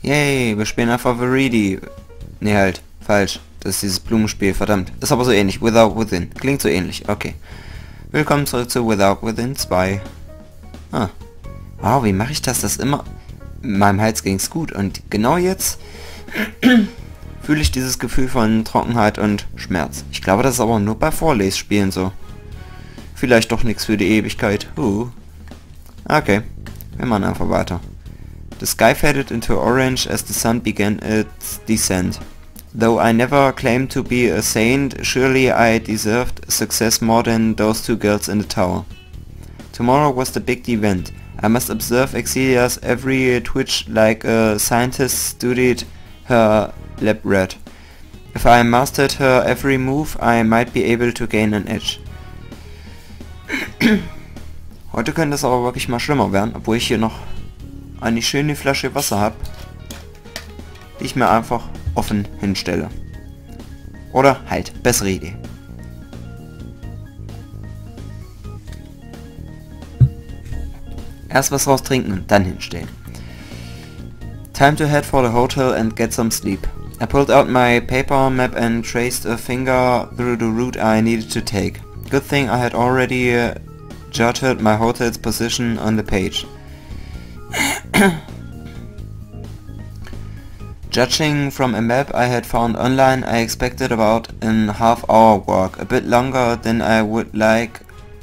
Yay, wir spielen einfach Veridi. Ne, halt, falsch. Das ist dieses Blumenspiel, verdammt. Ist aber so ähnlich. Without Within. Klingt so ähnlich, okay. Willkommen zurück zu Without Within 2. Ah. Wow, wie mache ich das? Das immer... Meinem Hals ging's gut und genau jetzt fühle ich dieses Gefühl von Trockenheit und Schmerz. Ich glaube, das ist aber nur bei Vorlesspielen so. Vielleicht doch nichts für die Ewigkeit. Okay, wir machen einfach weiter. The sky faded into orange as the sun began its descent. Though I never claimed to be a saint, surely I deserved success more than those two girls in the tower. Tomorrow was the big event. I must observe Exilia's every twitch like a scientist studied her lab rat. If I mastered her every move, I might be able to gain an edge. Heute könnte es aber wirklich mal schlimmer werden, obwohl ich hier noch eine schöne Flasche Wasser habe, die ich mir einfach offen hinstelle. Oder halt, bessere Idee. Erst was raus trinken und dann hinstellen. Time to head for the hotel and get some sleep. I pulled out my paper map and traced a finger through the route I needed to take. Good thing I had already jotted my hotel's position on the page. Judging from a map I had found online, I expected about a half-hour walk, a bit longer than I would like,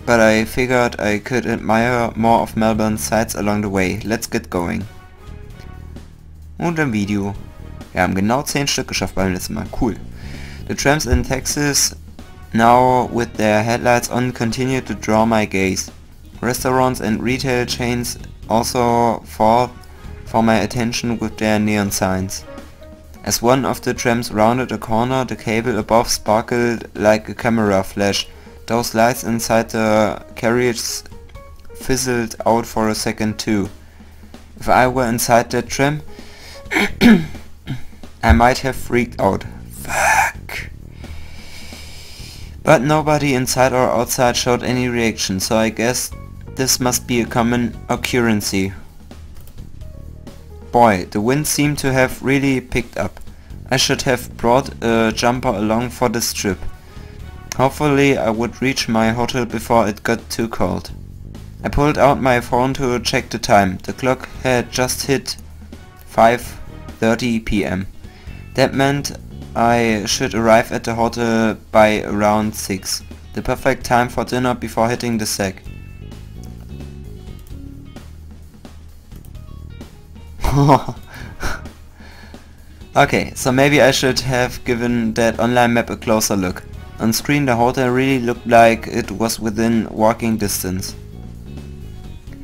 but I figured I could admire more of Melbourne's sights along the way. Let's get going. Und ein Video. Wir haben genau 10 Stück geschafft beim letzten Mal. Cool. The trams in Texas, now with their headlights on, continue to draw my gaze. Restaurants and retail chains also fought for my attention with their neon signs. As one of the trams rounded a corner, the cable above sparkled like a camera flash. Those lights inside the carriage fizzled out for a second too. If I were inside that tram, I might have freaked out. Fuck. But nobody inside or outside showed any reaction, so I guess this must be a common occurrence. Boy, the wind seemed to have really picked up. I should have brought a jumper along for this trip. Hopefully I would reach my hotel before it got too cold. I pulled out my phone to check the time. The clock had just hit 5:30 p.m. That meant I should arrive at the hotel by around 6. The perfect time for dinner before hitting the sack. Okay, so maybe I should have given that online map a closer look. On screen the hotel really looked like it was within walking distance.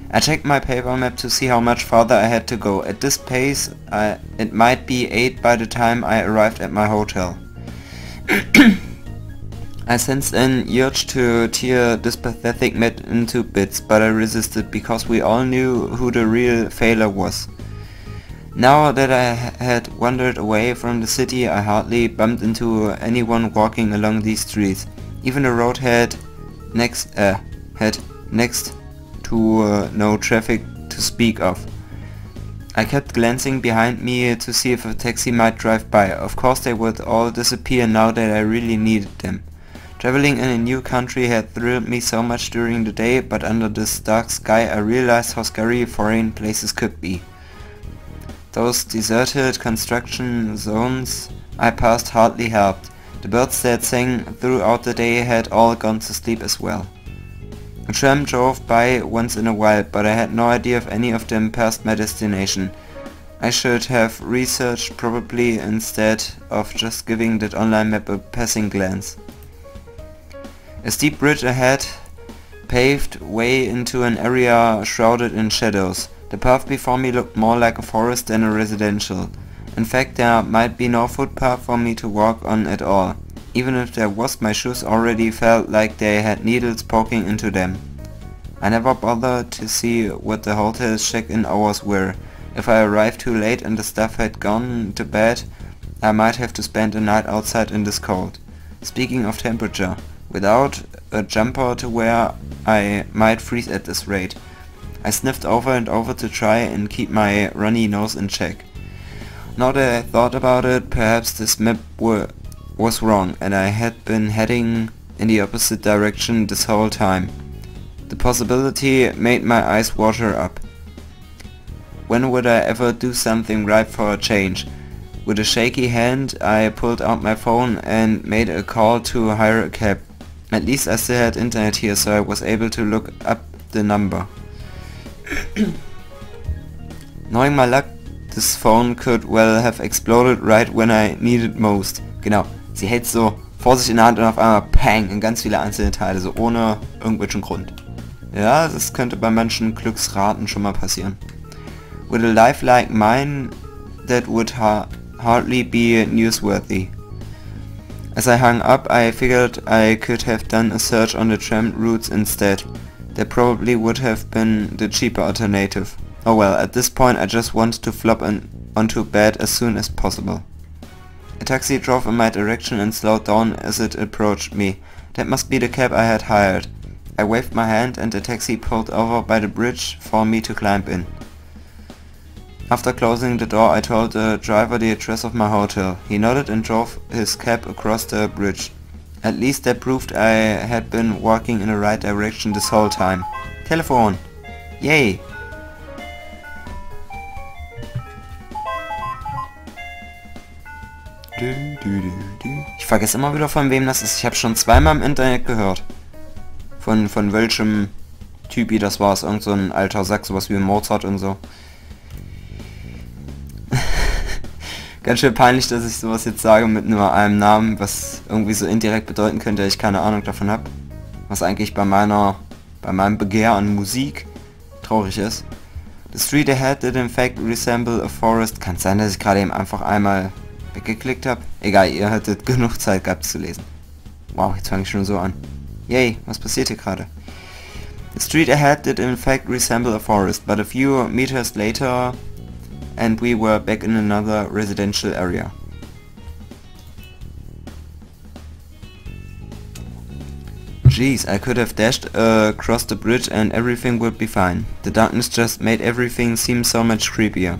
I checked my paper map to see how much farther I had to go. At this pace, it might be 8 by the time I arrived at my hotel. I sensed an urge to tear this pathetic map into bits, but I resisted because we all knew who the real failure was. Now that I had wandered away from the city, I hardly bumped into anyone walking along these streets. Even the road had next to no traffic to speak of. I kept glancing behind me to see if a taxi might drive by. Of course they would all disappear now that I really needed them. Traveling in a new country had thrilled me so much during the day, but under this dark sky I realized how scary foreign places could be. Those deserted construction zones I passed hardly helped. The birds that sang throughout the day had all gone to sleep as well. A tram drove by once in a while, but I had no idea if any of them passed my destination. I should have researched probably instead of just giving that online map a passing glance. A steep bridge ahead paved way into an area shrouded in shadows. The path before me looked more like a forest than a residential. In fact, there might be no footpath for me to walk on at all. Even if there was, my shoes already felt like they had needles poking into them. I never bothered to see what the hotel's check-in hours were. If I arrived too late and the staff had gone to bed, I might have to spend a night outside in this cold. Speaking of temperature, without a jumper to wear, I might freeze at this rate. I sniffed over and over to try and keep my runny nose in check. Now that I thought about it, perhaps this map was wrong and I had been heading in the opposite direction this whole time. The possibility made my eyes water up. When would I ever do something right for a change? With a shaky hand I pulled out my phone and made a call to hire a cab. At least I still had internet here, so I was able to look up the number. Knowing my luck, this phone could well have exploded right when I needed most. Genau, sie hält so vor sich in der Hand und auf einmal pang in ganz viele einzelne Teile, so ohne irgendwelchen Grund. Ja, das könnte bei manchen Glücksraten schon mal passieren. With a life like mine, that would hardly be newsworthy. As I hung up, I figured I could have done a search on the tram routes instead. That probably would have been the cheaper alternative. Oh well, at this point I just wanted to flop onto bed as soon as possible. A taxi drove in my direction and slowed down as it approached me. That must be the cab I had hired. I waved my hand and the taxi pulled over by the bridge for me to climb in. After closing the door, I told the driver the address of my hotel. He nodded and drove his cab across the bridge. At least that proved I had been walking in the right direction this whole time. Telefon! Yay! Ich vergesse immer wieder, von wem das ist. Ich habe schon zweimal im Internet gehört. Von welchem Typi das war. Irgend so ein alter Sack, sowas wie Mozart und so. Ganz schön peinlich, dass ich sowas jetzt sage mit nur einem Namen, was irgendwie so indirekt bedeuten könnte, dass ich keine Ahnung davon habe. Was eigentlich bei meinem Begehr an Musik traurig ist. The street ahead did in fact resemble a forest. Kann sein, dass ich gerade eben einfach einmal weggeklickt habe. Egal, ihr hättet genug Zeit gehabt zu lesen. Wow, jetzt fange ich schon so an. Yay, was passiert hier gerade? The street ahead did in fact resemble a forest, but a few meters later and we were back in another residential area. Jeez, I could have dashed across the bridge and everything would be fine. The darkness just made everything seem so much creepier.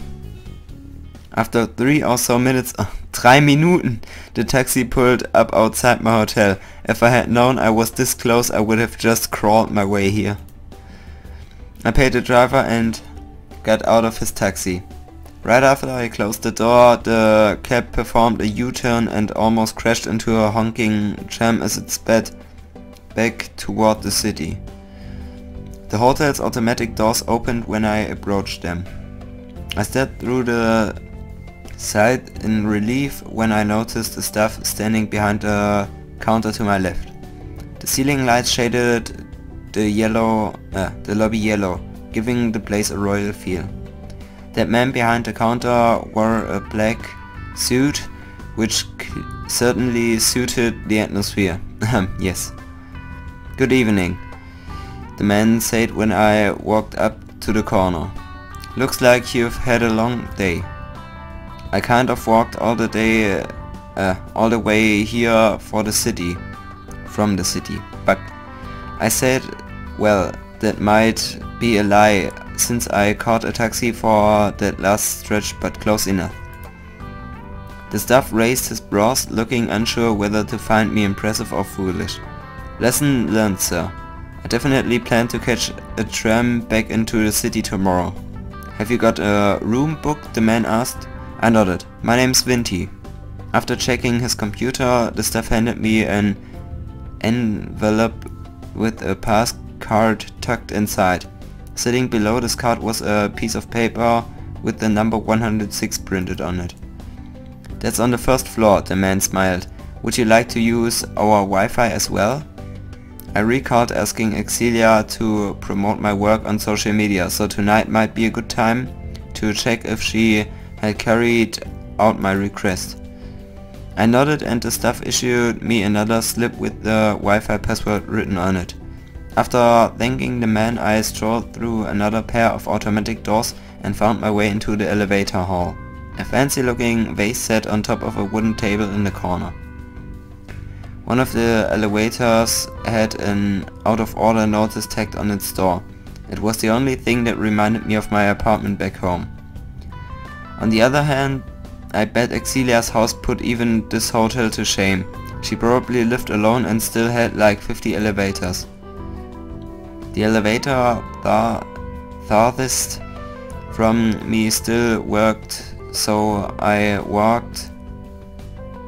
After 3 or so minutes, 3 Minuten, the taxi pulled up outside my hotel. If I had known I was this close, I would have just crawled my way here. I paid the driver and got out of his taxi. Right after I closed the door, the cab performed a U-turn and almost crashed into a honking tram as it sped back toward the city. The hotel's automatic doors opened when I approached them. I stepped through the side in relief when I noticed the staff standing behind the counter to my left. The ceiling lights shaded the lobby yellow, giving the place a royal feel. That man behind the counter wore a black suit, which certainly suited the atmosphere. Yes. Good evening, the man said when I walked up to the corner. Looks like you've had a long day. I kind of walked all the way here from the city, but I said, well, that might be a lie, since I caught a taxi for that last stretch, but close enough. The staff raised his brows, looking unsure whether to find me impressive or foolish. Lesson learned, sir. I definitely plan to catch a tram back into the city tomorrow. Have you got a room booked? The man asked. I nodded. My name's Vinty. After checking his computer, the staff handed me an envelope with a pass card tucked inside. Sitting below this card was a piece of paper with the number 106 printed on it. That's on the first floor, the man smiled. Would you like to use our Wi-Fi as well? I recalled asking Exilia to promote my work on social media, so tonight might be a good time to check if she had carried out my request. I nodded and the staff issued me another slip with the Wi-Fi password written on it. After thanking the man, I strolled through another pair of automatic doors and found my way into the elevator hall. A fancy looking vase sat on top of a wooden table in the corner. One of the elevators had an out of order notice tagged on its door. It was the only thing that reminded me of my apartment back home. On the other hand, I bet Exilia's house put even this hotel to shame. She probably lived alone and still had like 50 elevators. The elevator farthest from me still worked, so I walked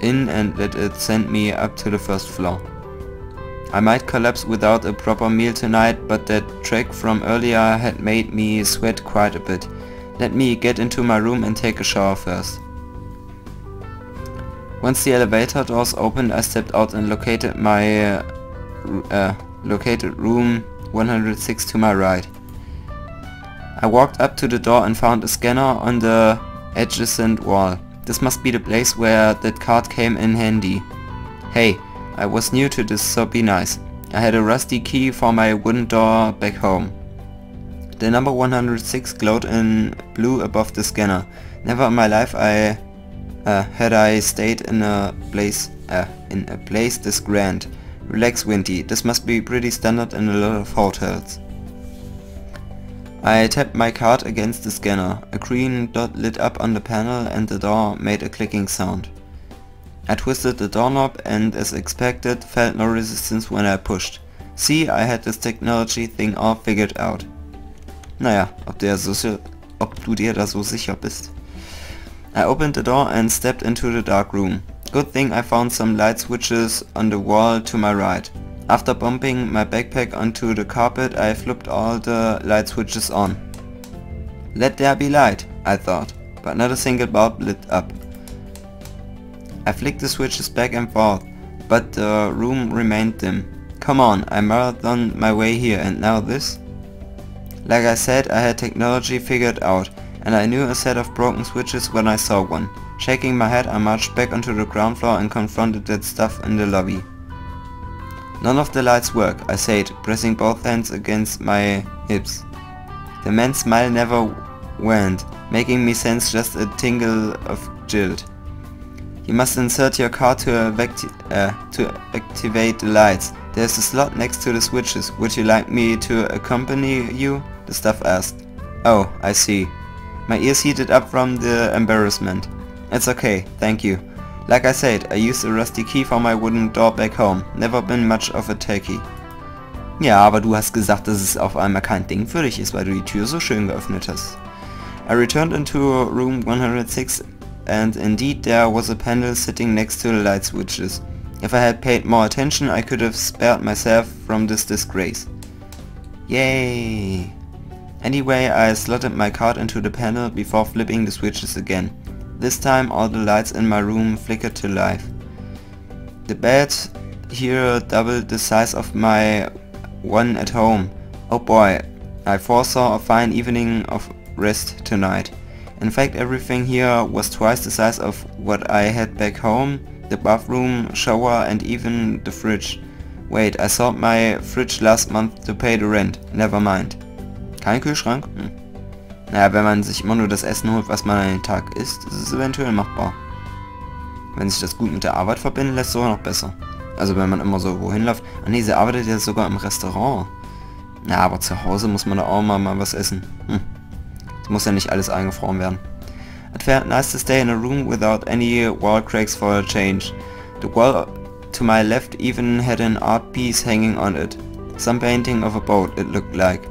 in and let it send me up to the first floor. I might collapse without a proper meal tonight, but that trek from earlier had made me sweat quite a bit. Let me get into my room and take a shower first. Once the elevator doors opened, I stepped out and located my located room 106 to my right. I walked up to the door and found a scanner on the adjacent wall. This must be the place where that card came in handy. Hey, I was new to this, so be nice. I had a rusty key for my wooden door back home. The number 106 glowed in blue above the scanner. Never in my life had I stayed in a place this grand. Relax, Vinty. This must be pretty standard in a lot of hotels. I tapped my card against the scanner. A green dot lit up on the panel and the door made a clicking sound. I twisted the doorknob and, as expected, felt no resistance when I pushed. See, I had this technology thing all figured out. Naja, ob du dir da so sicher bist. I opened the door and stepped into the dark room. Good thing I found some light switches on the wall to my right. After bumping my backpack onto the carpet, I flipped all the light switches on. Let there be light, I thought, but not a single bulb lit up. I flicked the switches back and forth, but the room remained dim. Come on, I marathoned my way here, and now this? Like I said, I had technology figured out, and I knew a set of broken switches when I saw one. Shaking my head, I marched back onto the ground floor and confronted that stuff in the lobby. None of the lights work, I said, pressing both hands against my hips. The man's smile never went, making me sense just a tingle of guilt. You must insert your card to activate the lights. There's a slot next to the switches. Would you like me to accompany you? The staff asked. Oh, I see. My ears heated up from the embarrassment. It's okay, thank you. Like I said, I used a rusty key for my wooden door back home. Never been much of a techie. Ja, aber du hast gesagt, dass es auf einmal kein Ding für dich ist, weil du die Tür so schön geöffnet hast. I returned into room 106 and indeed there was a panel sitting next to the light switches. If I had paid more attention, I could have spared myself from this disgrace. Yay! Anyway, I slotted my card into the panel before flipping the switches again. This time all the lights in my room flickered to life. The bed here doubled the size of my one at home. Oh boy, I foresaw a fine evening of rest tonight. In fact, everything here was twice the size of what I had back home, the bathroom, shower and even the fridge. Wait, I sold my fridge last month to pay the rent. Never mind. Kein Kühlschrank? Naja, wenn man sich immer nur das Essen holt, was man an den Tag isst, ist es eventuell machbar. Wenn sich das gut mit der Arbeit verbinden lässt, sogar noch besser. Also wenn man immer so wohin läuft. Ah ne, sie arbeitet ja sogar im Restaurant. Ja, aber zu Hause muss man da auch mal was essen. Es muss ja nicht alles eingefroren werden. It felt nice to stay in a room without any wall cracks for a change. The wall to my left even had an art piece hanging on it. Some painting of a boat, it looked like.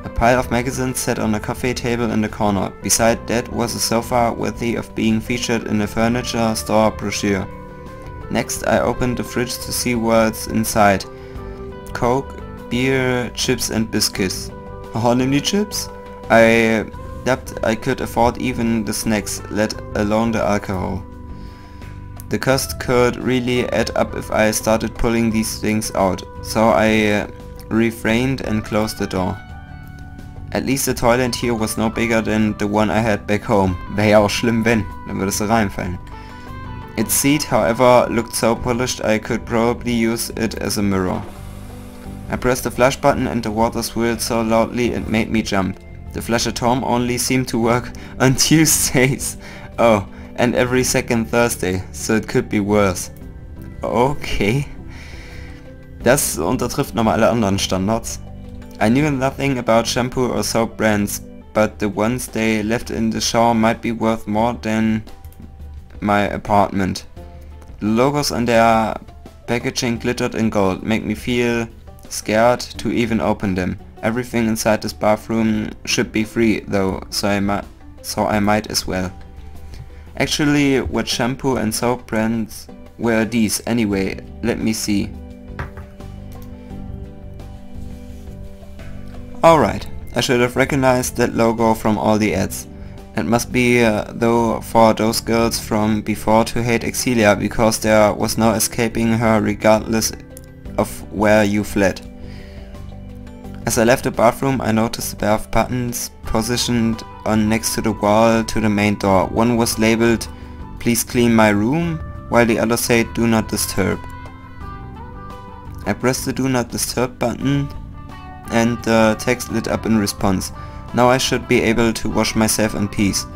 A pile of magazines sat on a coffee table in the corner. Beside that was a sofa worthy of being featured in a furniture store brochure. Next I opened the fridge to see what's inside. Coke, beer, chips and biscuits. Honey chips? I doubt I could afford even the snacks, let alone the alcohol. The cost could really add up if I started pulling these things out, so I refrained and closed the door. At least the toilet here was no bigger than the one I had back home. Wäre ja auch schlimm wenn, dann würde es da reinfallen. Its seat, however, looked so polished I could probably use it as a mirror. I pressed the flush button and the water swirled so loudly it made me jump. The flush at home only seemed to work on Tuesdays. Oh, and every second Thursday, so it could be worse. Okay. Das untertrifft nochmal alle anderen Standards. I knew nothing about shampoo or soap brands, but the ones they left in the shower might be worth more than my apartment. The logos on their packaging glittered in gold, make me feel scared to even open them. Everything inside this bathroom should be free though, so I might as well. Actually, what shampoo and soap brands were these anyway? Let me see. Alright, I should have recognized that logo from all the ads. It must be though for those girls from before to hate Exilia, because there was no escaping her regardless of where you fled. As I left the bathroom, I noticed the pair of buttons positioned on next to the wall to the main door. One was labeled "Please clean my room", while the other said "Do not disturb". I pressed the "Do not disturb" button and the text lit up in response. Now I should be able to wash myself in peace.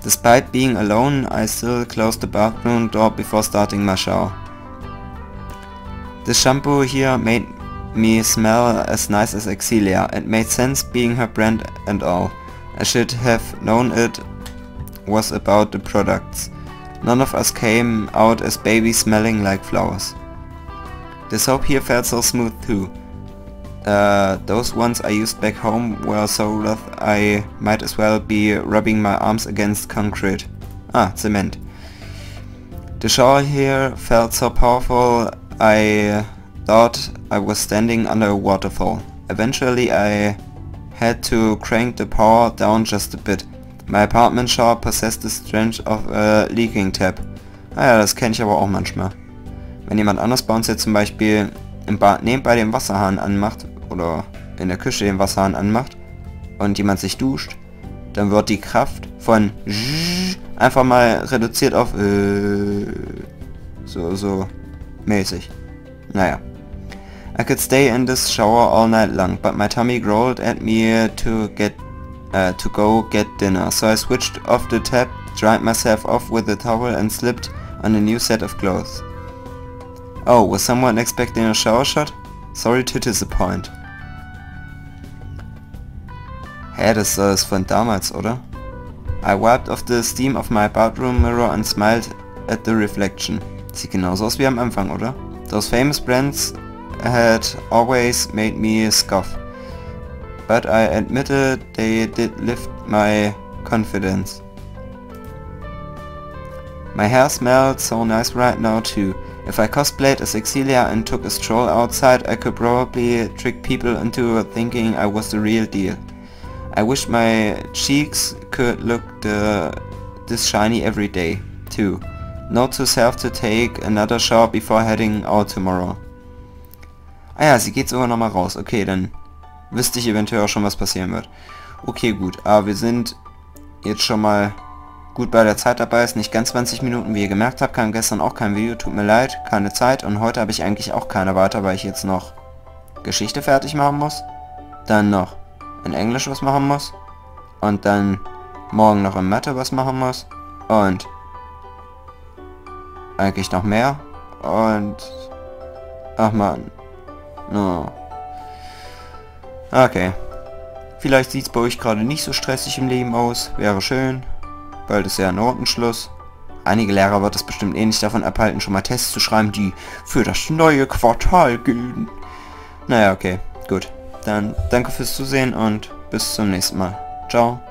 Despite being alone, I still closed the bathroom door before starting my shower. The shampoo here made me smell as nice as Exilia. It made sense being her brand and all. I should have known it was about the products. None of us came out as babies smelling like flowers. The soap here felt so smooth too. Those ones I used back home were so rough I might as well be rubbing my arms against concrete. Ah, cement. The shower here felt so powerful I thought I was standing under a waterfall. Eventually I had to crank the power down just a bit. My apartment shower possessed the strength of a leaking tap. Ah ja, das kenne ich aber auch manchmal. Wenn jemand anders bei uns jetzt zum Beispiel im Bad nebenbei den Wasserhahn anmacht oder in der Küche den Wasserhahn anmacht und jemand sich duscht, dann wird die Kraft von einfach mal reduziert auf so mäßig. Naja. I could stay in this shower all night long, but my tummy growled at me to go get dinner, so I switched off the tap, dried myself off with a towel and slipped on a new set of clothes. Oh, was someone expecting a shower shot? Sorry to disappoint. Hä, das ist von damals, oder? I wiped off the steam of my bathroom mirror and smiled at the reflection. Sieht genauso aus wie am Anfang, oder? Those famous brands had always made me scoff, but I admitted they did lift my confidence. My hair smelled so nice right now too. If I cosplayed as Exilia and took a stroll outside, I could probably trick people into thinking I was the real deal. I wish my cheeks could look this shiny every day, too. Note to self to take another shower before heading out tomorrow. Ah ja, sie geht sogar nochmal raus. Okay, dann wüsste ich eventuell auch schon, was passieren wird. Okay, gut. Aber wir sind jetzt schon mal gut bei der Zeit dabei. Ist nicht ganz 20 Minuten, wie ihr gemerkt habt. Kam gestern auch kein Video. Tut mir leid. Keine Zeit. Und heute habe ich eigentlich auch keine weiter, weil ich jetzt noch Geschichte fertig machen muss. Dann noch in Englisch was machen muss. Und dann morgen noch in Mathe was machen muss. Und eigentlich noch mehr. Und ach man. No. Okay. Vielleicht sieht es bei euch gerade nicht so stressig im Leben aus. Wäre schön. Bald ist ja Notenschluss. Einige Lehrer wird es bestimmt eh nicht davon abhalten, schon mal Tests zu schreiben, die für das neue Quartal gelten. Naja, okay. Gut. Dann danke fürs Zusehen und bis zum nächsten Mal. Ciao.